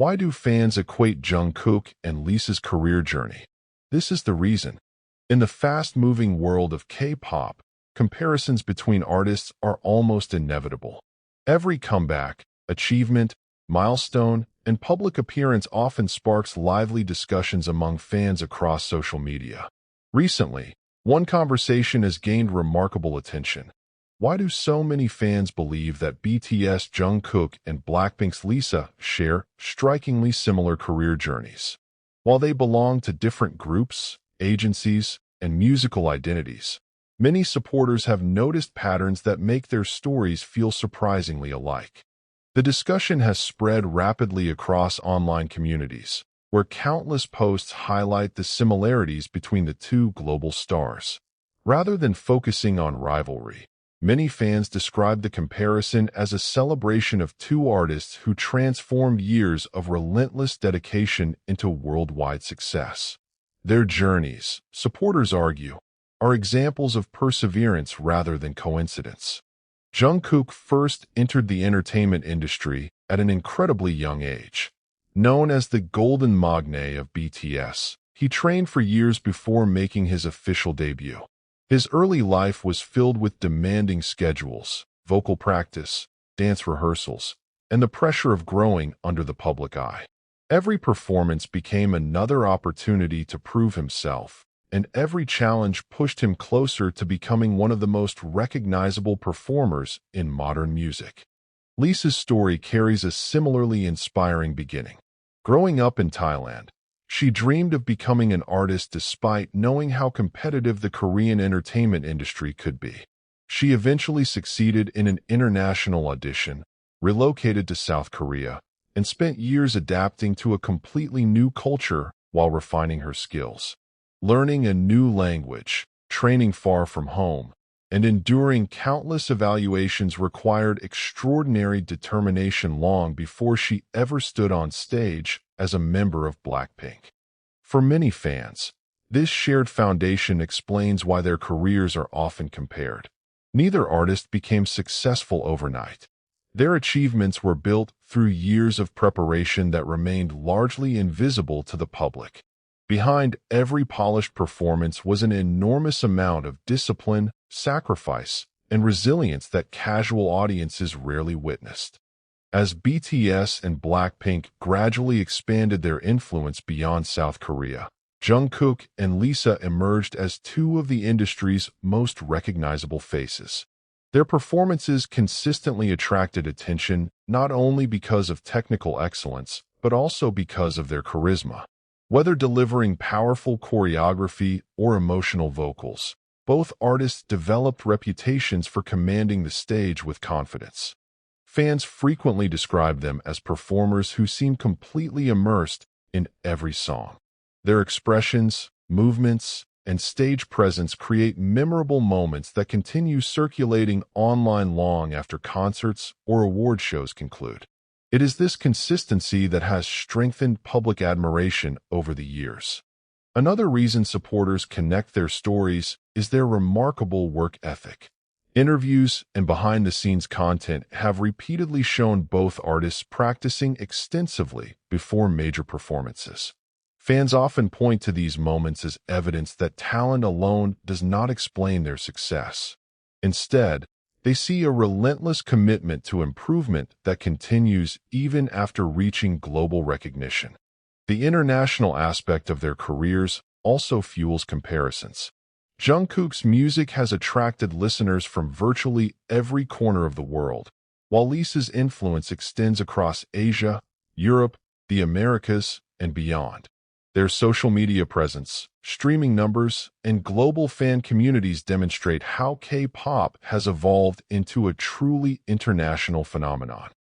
Why do fans equate Jungkook and Lisa's career journey? This is the reason. In the fast-moving world of K-pop, comparisons between artists are almost inevitable. Every comeback, achievement, milestone, and public appearance often sparks lively discussions among fans across social media. Recently, one conversation has gained remarkable attention. Why do so many fans believe that BTS Jungkook and Blackpink's Lisa share strikingly similar career journeys? While they belong to different groups, agencies, and musical identities, many supporters have noticed patterns that make their stories feel surprisingly alike. The discussion has spread rapidly across online communities, where countless posts highlight the similarities between the two global stars. Rather than focusing on rivalry, many fans describe the comparison as a celebration of two artists who transformed years of relentless dedication into worldwide success. Their journeys, supporters argue, are examples of perseverance rather than coincidence. Jungkook first entered the entertainment industry at an incredibly young age. Known as the Golden Magne of BTS, he trained for years before making his official debut. His early life was filled with demanding schedules, vocal practice, dance rehearsals, and the pressure of growing under the public eye. Every performance became another opportunity to prove himself, and every challenge pushed him closer to becoming one of the most recognizable performers in modern music. Lisa's story carries a similarly inspiring beginning. Growing up in Thailand, she dreamed of becoming an artist despite knowing how competitive the Korean entertainment industry could be. She eventually succeeded in an international audition, relocated to South Korea, and spent years adapting to a completely new culture while refining her skills. Learning a new language, training far from home, and enduring countless evaluations required extraordinary determination long before she ever stood on stage as a member of Blackpink. For many fans, this shared foundation explains why their careers are often compared. Neither artist became successful overnight. Their achievements were built through years of preparation that remained largely invisible to the public. Behind every polished performance was an enormous amount of discipline, sacrifice, and resilience that casual audiences rarely witnessed. As BTS and Blackpink gradually expanded their influence beyond South Korea, Jungkook and Lisa emerged as two of the industry's most recognizable faces. Their performances consistently attracted attention not only because of technical excellence, but also because of their charisma. Whether delivering powerful choreography or emotional vocals, both artists developed reputations for commanding the stage with confidence. Fans frequently describe them as performers who seem completely immersed in every song. Their expressions, movements, and stage presence create memorable moments that continue circulating online long after concerts or award shows conclude. It is this consistency that has strengthened public admiration over the years. Another reason supporters connect their stories is their remarkable work ethic. Interviews and behind-the-scenes content have repeatedly shown both artists practicing extensively before major performances. Fans often point to these moments as evidence that talent alone does not explain their success. Instead, they see a relentless commitment to improvement that continues even after reaching global recognition. The international aspect of their careers also fuels comparisons. Jungkook's music has attracted listeners from virtually every corner of the world, while Lisa's influence extends across Asia, Europe, the Americas, and beyond. Their social media presence, streaming numbers, and global fan communities demonstrate how K-pop has evolved into a truly international phenomenon.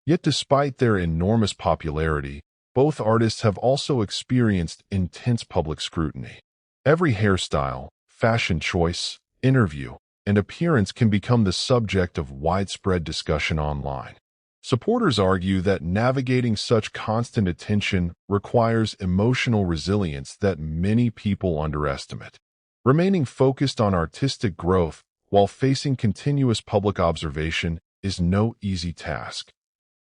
Yet despite their enormous popularity, both artists have also experienced intense public scrutiny. Every hairstyle, fashion choice, interview, and appearance can become the subject of widespread discussion online. Supporters argue that navigating such constant attention requires emotional resilience that many people underestimate. Remaining focused on artistic growth while facing continuous public observation is no easy task.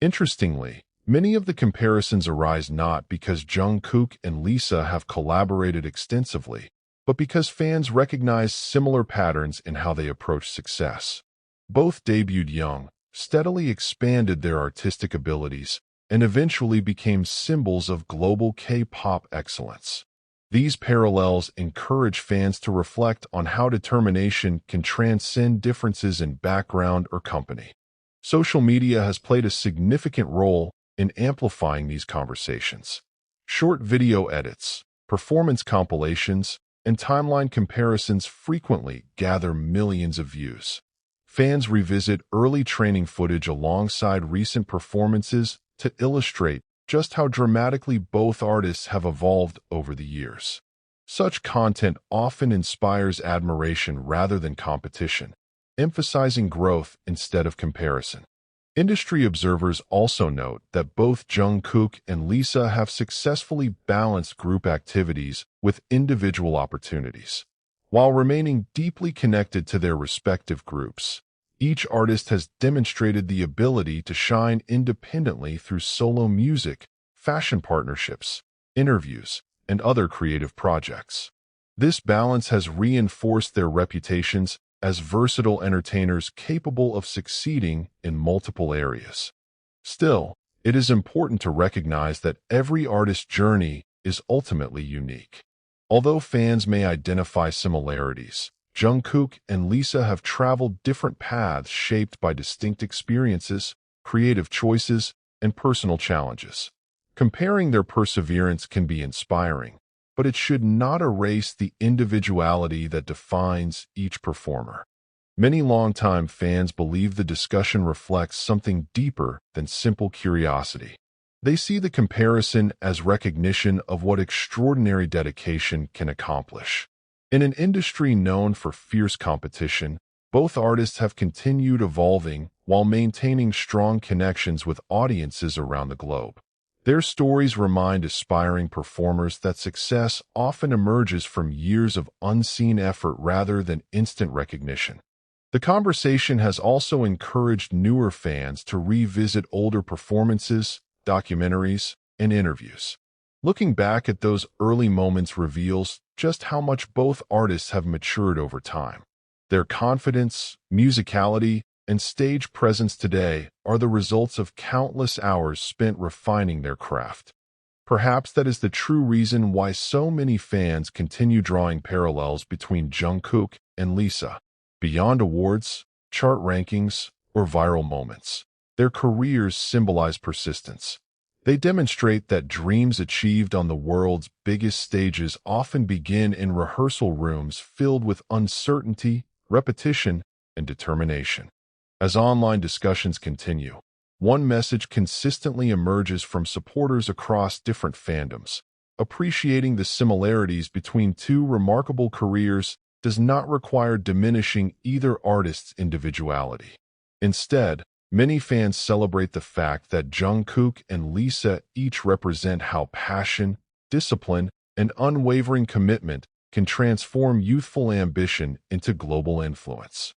Interestingly, Many of the comparisons arise not because Jungkook and Lisa have collaborated extensively, but because fans recognize similar patterns in how they approach success. Both debuted young, steadily expanded their artistic abilities, and eventually became symbols of global K-pop excellence. These parallels encourage fans to reflect on how determination can transcend differences in background or company. Social media has played a significant role in amplifying these conversations. Short video edits, performance compilations, and timeline comparisons frequently gather millions of views. Fans revisit early training footage alongside recent performances to illustrate just how dramatically both artists have evolved over the years. Such content often inspires admiration rather than competition, emphasizing growth instead of comparison. Industry observers also note that both Jungkook and Lisa have successfully balanced group activities with individual opportunities. While remaining deeply connected to their respective groups, each artist has demonstrated the ability to shine independently through solo music, fashion partnerships, interviews, and other creative projects. This balance has reinforced their reputations as versatile entertainers capable of succeeding in multiple areas. Still, it is important to recognize that every artist's journey is ultimately unique. Although fans may identify similarities, Jungkook and Lisa have traveled different paths shaped by distinct experiences, creative choices, and personal challenges. Comparing their perseverance can be inspiring, but it should not erase the individuality that defines each performer. Many longtime fans believe the discussion reflects something deeper than simple curiosity. They see the comparison as recognition of what extraordinary dedication can accomplish. In an industry known for fierce competition, both artists have continued evolving while maintaining strong connections with audiences around the globe. Their stories remind aspiring performers that success often emerges from years of unseen effort rather than instant recognition. The conversation has also encouraged newer fans to revisit older performances, documentaries, and interviews. Looking back at those early moments reveals just how much both artists have matured over time. Their confidence, musicality, and stage presence today are the results of countless hours spent refining their craft. Perhaps that is the true reason why so many fans continue drawing parallels between Jungkook and Lisa. Beyond awards, chart rankings, or viral moments, their careers symbolize persistence. They demonstrate that dreams achieved on the world's biggest stages often begin in rehearsal rooms filled with uncertainty, repetition, and determination. As online discussions continue, one message consistently emerges from supporters across different fandoms. Appreciating the similarities between two remarkable careers does not require diminishing either artist's individuality. Instead, many fans celebrate the fact that Jungkook and Lisa each represent how passion, discipline, and unwavering commitment can transform youthful ambition into global influence.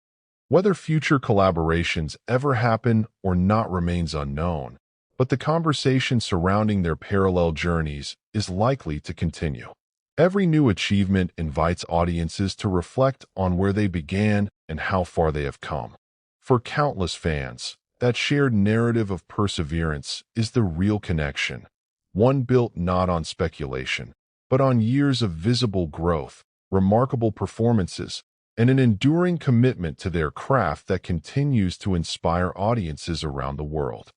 Whether future collaborations ever happen or not remains unknown, but the conversation surrounding their parallel journeys is likely to continue. Every new achievement invites audiences to reflect on where they began and how far they have come. For countless fans, that shared narrative of perseverance is the real connection, one built not on speculation, but on years of visible growth, remarkable performances, and an enduring commitment to their craft that continues to inspire audiences around the world.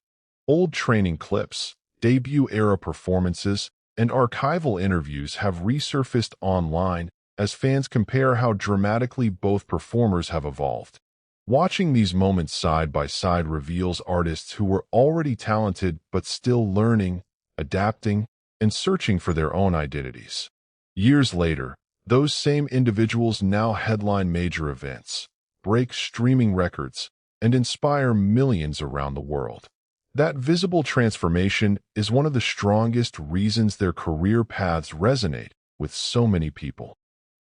Old training clips, debut-era performances, and archival interviews have resurfaced online as fans compare how dramatically both performers have evolved. Watching these moments side by side reveals artists who were already talented but still learning, adapting, and searching for their own identities. Years later, those same individuals now headline major events, break streaming records, and inspire millions around the world. That visible transformation is one of the strongest reasons their career paths resonate with so many people.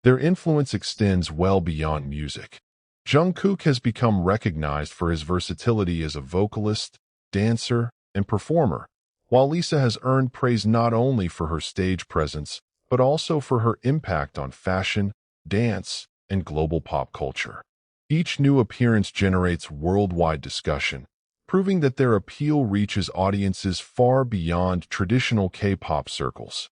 Their influence extends well beyond music. Jungkook has become recognized for his versatility as a vocalist, dancer, and performer, while Lisa has earned praise not only for her stage presence, but also for her impact on fashion, dance, and global pop culture. Each new appearance generates worldwide discussion, proving that their appeal reaches audiences far beyond traditional K-pop circles.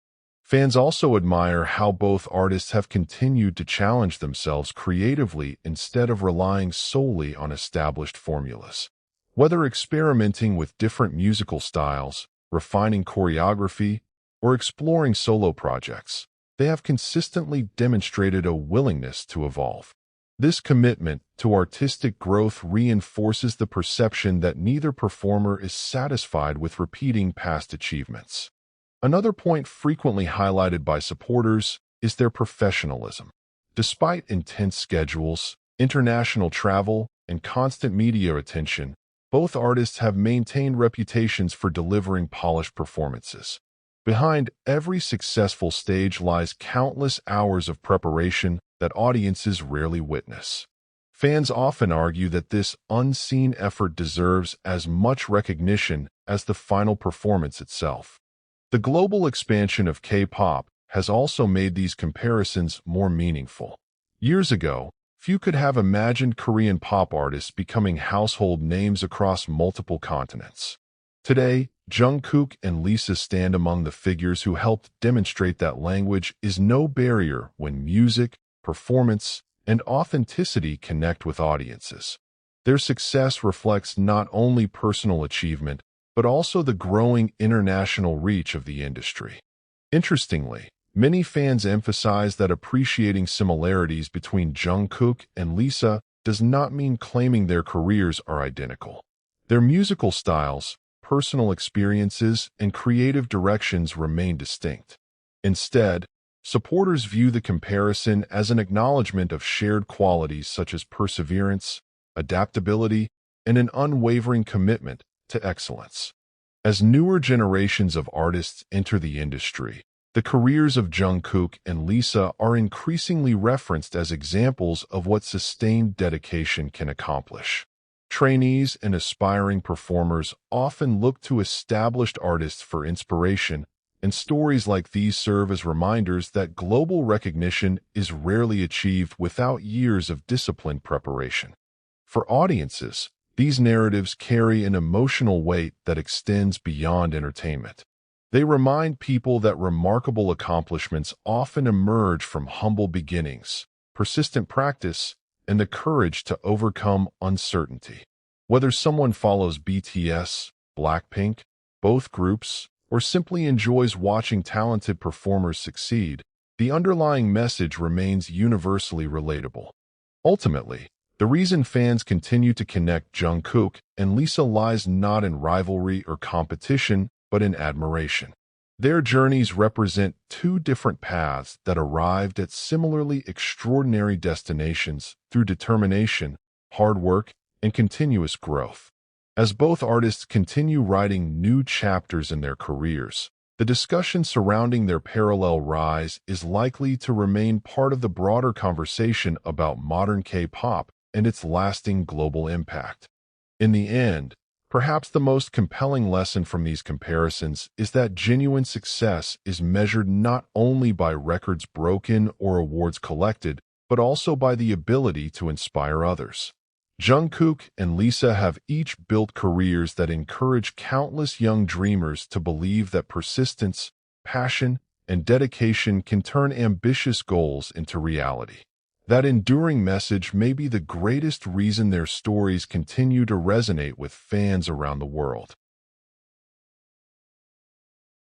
Fans also admire how both artists have continued to challenge themselves creatively instead of relying solely on established formulas. Whether experimenting with different musical styles, refining choreography, or exploring solo projects, they have consistently demonstrated a willingness to evolve. This commitment to artistic growth reinforces the perception that neither performer is satisfied with repeating past achievements. Another point frequently highlighted by supporters is their professionalism. Despite intense schedules, international travel, and constant media attention, both artists have maintained reputations for delivering polished performances. Behind every successful stage lies countless hours of preparation that audiences rarely witness. Fans often argue that this unseen effort deserves as much recognition as the final performance itself. The global expansion of K-pop has also made these comparisons more meaningful. Years ago, few could have imagined Korean pop artists becoming household names across multiple continents. Today, Jungkook and Lisa stand among the figures who helped demonstrate that language is no barrier when music, performance, and authenticity connect with audiences. Their success reflects not only personal achievement, but also the growing international reach of the industry. Interestingly, many fans emphasize that appreciating similarities between Jungkook and Lisa does not mean claiming their careers are identical. Their musical styles, personal experiences, and creative directions remain distinct. Instead, supporters view the comparison as an acknowledgement of shared qualities such as perseverance, adaptability, and an unwavering commitment to excellence. As newer generations of artists enter the industry, the careers of Jungkook and Lisa are increasingly referenced as examples of what sustained dedication can accomplish. Trainees and aspiring performers often look to established artists for inspiration, and stories like these serve as reminders that global recognition is rarely achieved without years of disciplined preparation. For audiences, these narratives carry an emotional weight that extends beyond entertainment. They remind people that remarkable accomplishments often emerge from humble beginnings, persistent practice, and the courage to overcome uncertainty. Whether someone follows BTS, Blackpink, both groups, or simply enjoys watching talented performers succeed, the underlying message remains universally relatable. Ultimately, the reason fans continue to connect Jungkook and Lisa lies not in rivalry or competition, but in admiration. Their journeys represent two different paths that arrived at similarly extraordinary destinations through determination, hard work, and continuous growth. As both artists continue writing new chapters in their careers, the discussion surrounding their parallel rise is likely to remain part of the broader conversation about modern K-pop and its lasting global impact. In the end, perhaps the most compelling lesson from these comparisons is that genuine success is measured not only by records broken or awards collected, but also by the ability to inspire others. Jungkook and Lisa have each built careers that encourage countless young dreamers to believe that persistence, passion, and dedication can turn ambitious goals into reality. That enduring message may be the greatest reason their stories continue to resonate with fans around the world.